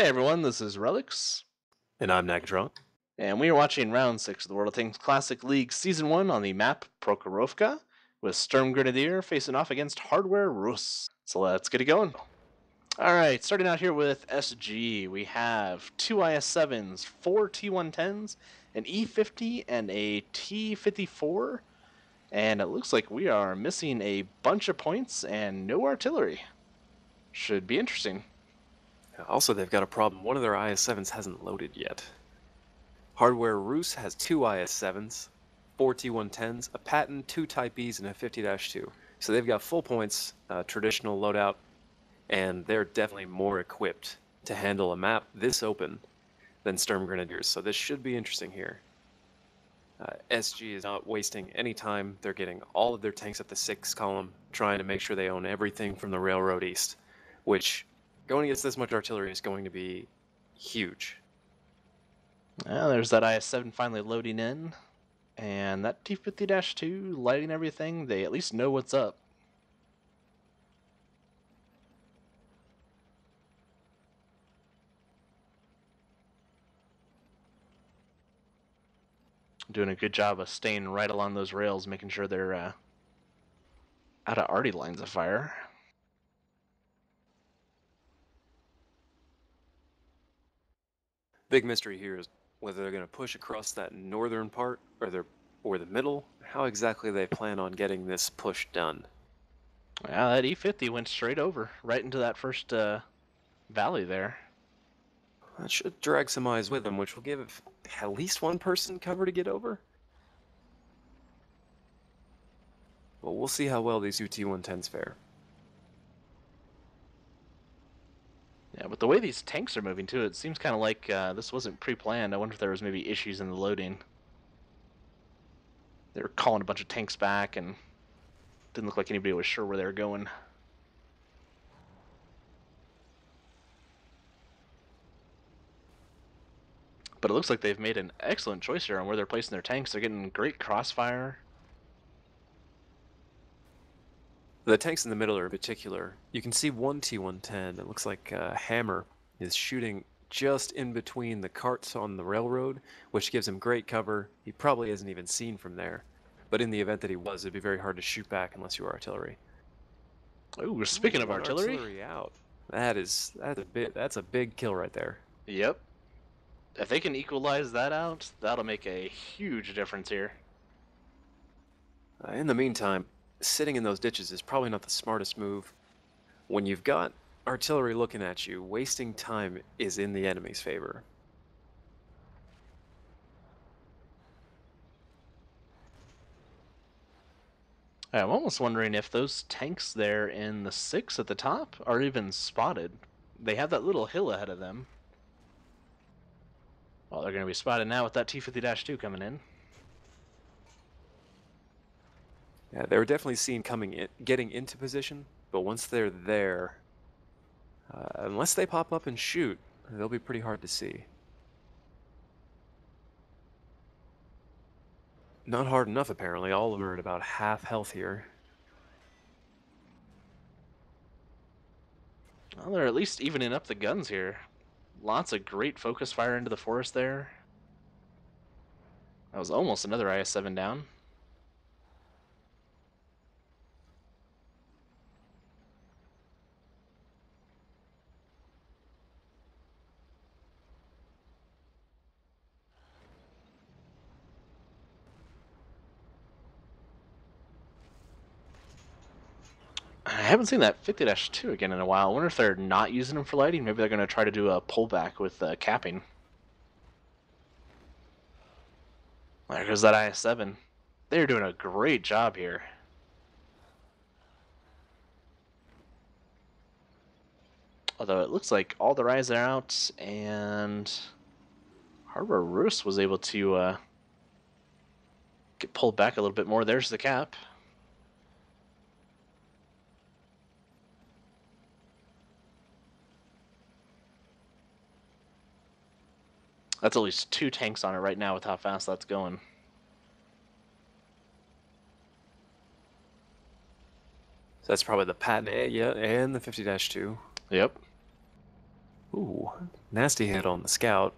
Hey everyone, this is Relics, And I'm Nagatron. and we are watching Round 6 of the World of Tanks Classic League Season 1 on the map Prokhorovka, with Sturmgrenadier facing off against Hardware Rus. So let's get it going. Alright, starting out here with SG, we have two IS-7s, four T-110s, an E-50, and a T-54, and it looks like we are missing a bunch of points and no artillery. Should be interesting. Also, they've got a problem. One of their IS-7s hasn't loaded yet. Hardware Rus has two IS-7s, four T-110s, a Patton, two Type Bs, and a 50-2. So they've got full points, traditional loadout, and they're definitely more equipped to handle a map this open than Sturmgrenadiers. So this should be interesting here. SG is not wasting any time. They're getting all of their tanks at the 6 column, trying to make sure they own everything from the railroad east, which going against this much artillery is going to be huge. Well, there's that IS-7 finally loading in, and that T-50-2 lighting everything. They at least know what's up. Doing a good job of staying right along those rails, making sure they're out of arty lines of fire. Big mystery here is whether they're going to push across that northern part or the middle. How exactly they plan on getting this push done. Yeah, that E-50 went straight over, right into that first valley there. That should drag some eyes with them, which will give at least one person cover to get over. But we'll see how well these UT-110s fare. Yeah, but the way these tanks are moving too, it seems kind of like this wasn't pre-planned. I wonder if there was maybe issues in the loading. They were calling a bunch of tanks back, and didn't look like anybody was sure where they were going. But it looks like they've made an excellent choice here on where they're placing their tanks. They're getting great crossfire. The tanks in the middle are in particular. You can see one T-110. It looks like Hammer is shooting just in between the carts on the railroad, which gives him great cover. He probably isn't even seen from there. But in the event that he was, it'd be very hard to shoot back unless you were artillery. Ooh, speaking of One artillery out. That's a big kill right there. Yep. If they can equalize that out, that'll make a huge difference here. In the meantime, sitting in those ditches is probably not the smartest move. When you've got artillery looking at you, wasting time is in the enemy's favor. I'm almost wondering if those tanks there in the 6 at the top are even spotted. They have that little hill ahead of them. Well, they're going to be spotted now with that T-50-2 coming in. Yeah, they were definitely seen coming in, getting into position, but once they're there, unless they pop up and shoot, they'll be pretty hard to see. Not hard enough, apparently. All of them are at about half health here. Well, they're at least evening up the guns here. Lots of great focus fire into the forest there. That was almost another IS-7 down. I haven't seen that 50-2 again in a while. I wonder if they're not using them for lighting. Maybe they're going to try to do a pullback with capping. There goes that IS-7. They're doing a great job here. Although it looks like all their eyes are out, and Harbor Roos was able to get pulled back a little bit more. There's the cap. That's at least 2 tanks on it right now with how fast that's going. So that's probably the Patton, yeah, and the 50-2. Yep. Ooh, nasty hit on the scout.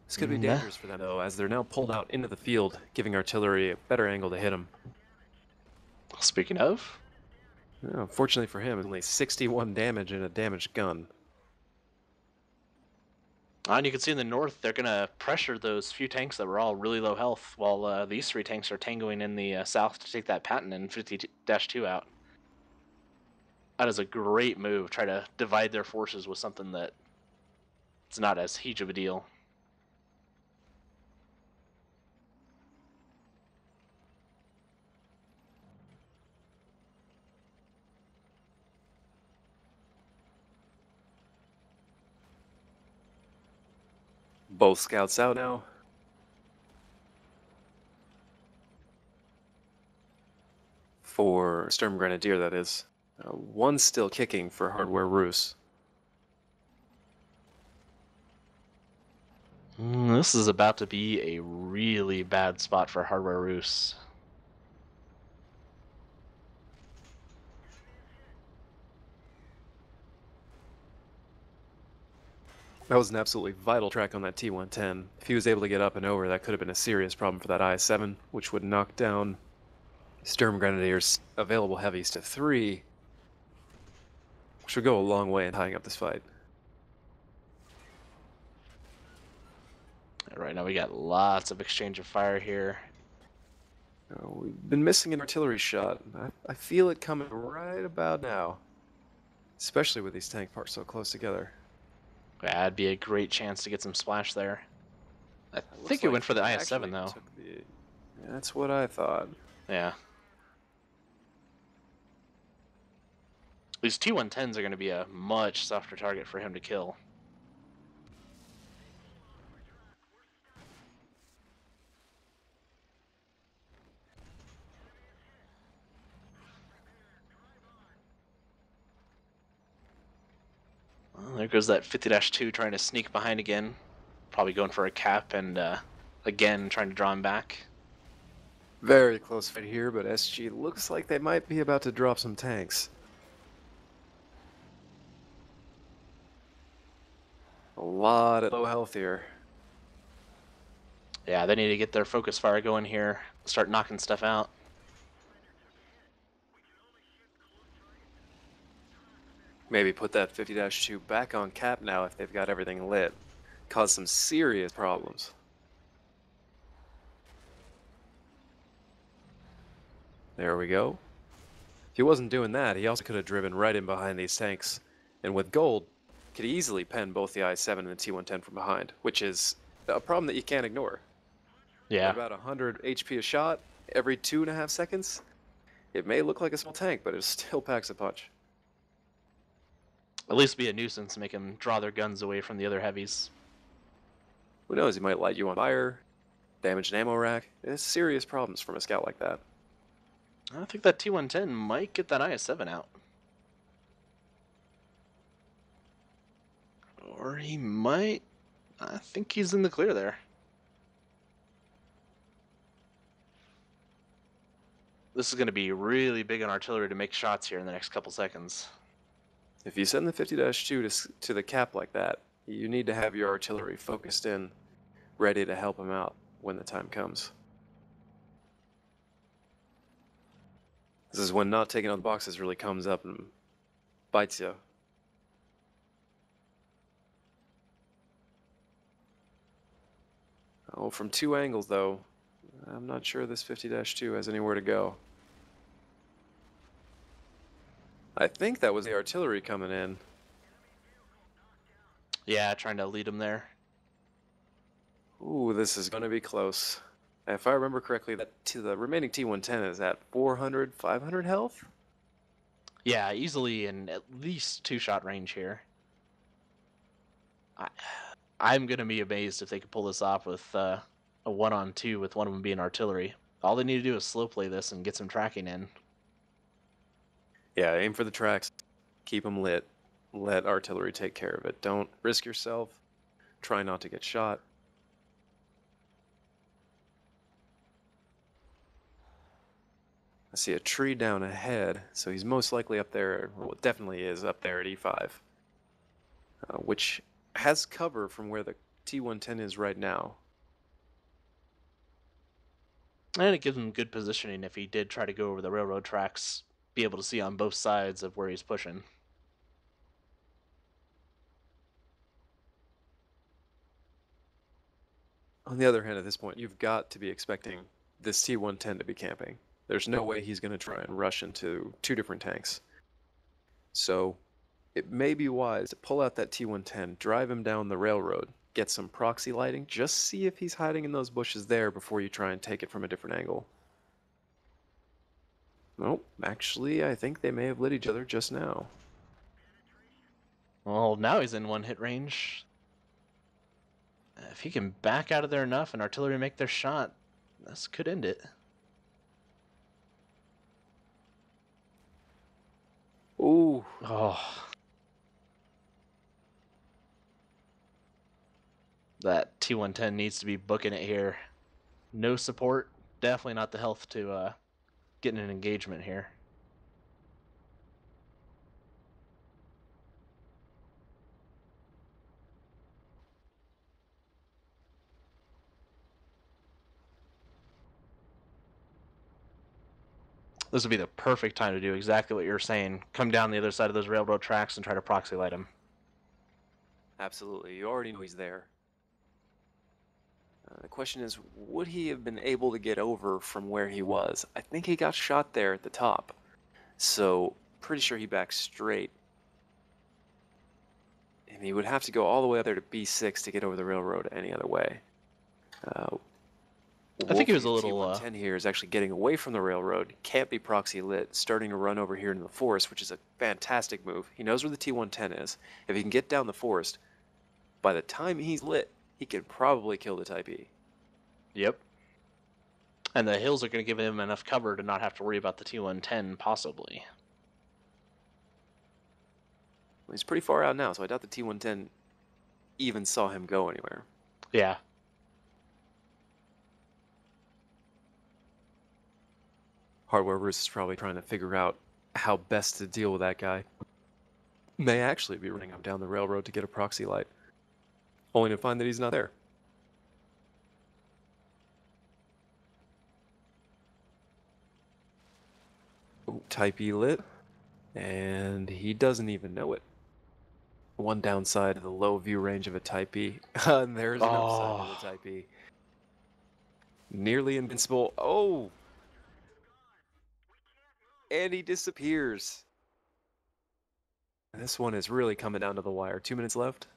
This could be Nah. dangerous for them, though, as they're now pulled out into the field, giving artillery a better angle to hit them. Speaking of, Fortunately for him, only 61 damage in a damaged gun. and you can see in the north, they're going to pressure those few tanks that were all really low health, while these 3 tanks are tangoing in the south to take that Patton and 50-2 out. That is a great move. Try to divide their forces with something that it's not as huge of a deal. Both scouts out now. For Sturmgrenadier, that is. One's still kicking for Hardware Rus. This is about to be a really bad spot for Hardware Rus. That was an absolutely vital track on that T-110. If he was able to get up and over, that could have been a serious problem for that IS-7, which would knock down Sturmgrenadier's available heavies to 3, which would go a long way in tying up this fight. Right now we got lots of exchange of fire here. We've been missing an artillery shot. I feel it coming right about now, especially with these tank parts so close together. That'd be a great chance to get some splash there. I think Looks it like went for the he IS-7 actually though. took that's what I thought. Yeah. These T-110s are going to be a much softer target for him to kill. Well, there goes that 50-2 trying to sneak behind again. Probably going for a cap and again trying to draw him back. Very close fit here, but SG looks like they might be about to drop some tanks. A lot of low health here. Yeah, they need to get their focus fire going here. Start knocking stuff out. Maybe put that 50-2 back on cap now if they've got everything lit. Cause some serious problems. There we go. If he wasn't doing that, he also could have driven right in behind these tanks. And with gold, could easily pen both the I-7 and the T-110 from behind, which is a problem that you can't ignore. Yeah. At about 100 HP a shot every 2.5 seconds. It may look like a small tank, but it still packs a punch. At least be a nuisance, make them draw their guns away from the other heavies. Who knows, he might light you on fire, damage an ammo rack. It's serious problems from a scout like that. I think that T-110 might get that IS-7 out. Or he might... I think he's in the clear there. This is going to be really big on artillery to make shots here in the next couple seconds. If you send the 50-2 to the cap like that, you need to have your artillery focused in, ready to help him out when the time comes. This is when not taking on the boxes really comes up and bites you. Oh, from 2 angles though, I'm not sure this 50-2 has anywhere to go. I think that was the artillery coming in. Yeah, trying to lead him there. Ooh, this is going to be close. If I remember correctly, the remaining T-110 is at 400, 500 health? Yeah, easily in at least 2-shot range here. I'm going to be amazed if they could pull this off with a 1-on-2 with one of them being artillery. All they need to do is slow play this and get some tracking in. Yeah, aim for the tracks. Keep them lit. Let artillery take care of it. Don't risk yourself. Try not to get shot. I see a tree down ahead, so he's most likely up there, well, definitely is up there at E5, which has cover from where the T-110 is right now. And it gives him good positioning if he did try to go over the railroad tracks, be able to see on both sides of where he's pushing. On the other hand, at this point, you've got to be expecting this T-110 to be camping. There's no way he's going to try and rush into two different tanks. So it may be wise to pull out that T-110, drive him down the railroad, get some proxy lighting, just see if he's hiding in those bushes there before you try and take it from a different angle. Nope, actually, I think they may have lit each other just now. Well, now he's in one-hit range. If he can back out of there enough and artillery make their shot, this could end it. Ooh. Oh. That T-110 needs to be booking it here. No support, definitely not the health to get an engagement here. This would be the perfect time to do exactly what you're saying. Come down the other side of those railroad tracks and try to proxy light him. Absolutely, you already know he's there. The question is, would he have been able to get over from where he was? I think he got shot there at the top. So, pretty sure he backed straight. And he would have to go all the way up there to B6 to get over the railroad any other way. I think he was a little... T-110 here is actually getting away from the railroad, can't be proxy lit, starting to run over here into the forest, which is a fantastic move. He knows where the T-110 is. If he can get down the forest, by the time he's lit, he can probably kill the Type E. Yep. And the hills are going to give him enough cover to not have to worry about the T-110, possibly. Well, he's pretty far out now, so I doubt the T-110 even saw him go anywhere. Yeah. Hardware Bruce is probably trying to figure out how best to deal with that guy. May actually be running him down the railroad to get a proxy light, only to find that he's not there. Ooh, Type E lit, and he doesn't even know it. One downside of the low view range of a Type E, and there's an upside of the Type E. Nearly invincible. Oh! And he disappears. This one is really coming down to the wire. 2 minutes left.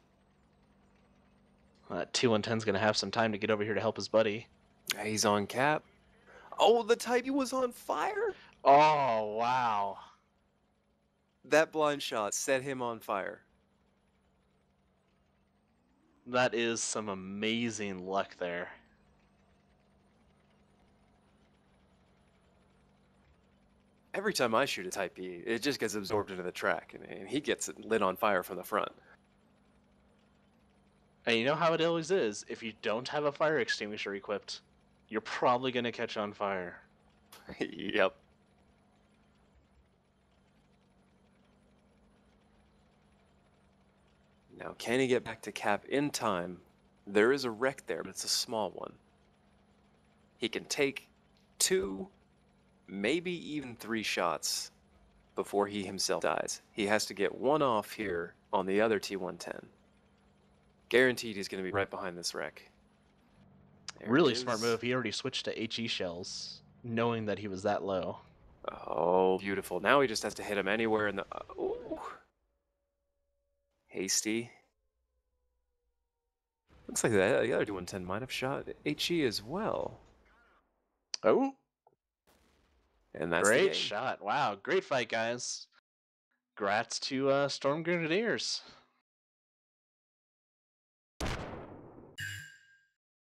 T-110's going to have some time to get over here to help his buddy. He's on cap. Oh, the Type E was on fire? Oh, wow. That blind shot set him on fire. That is some amazing luck there. Every time I shoot a Type E, it just gets absorbed into the track, and he gets it lit on fire from the front. And you know how it always is. If you don't have a fire extinguisher equipped, you're probably going to catch on fire. Yep. Now, can he get back to cap in time? There is a wreck there, but it's a small one. He can take 2, maybe even 3 shots before he himself dies. He has to get 1 off here on the other T-110. Guaranteed he's going to be right behind this wreck. Really smart move. He already switched to HE shells, knowing that he was that low. Oh, beautiful. Now he just has to hit him anywhere in the... Ooh. Hasty. Looks like the other T-110 might have shot HE as well. Oh. And that's great shot. Wow, great fight, guys. Grats to Sturmgrenadiers.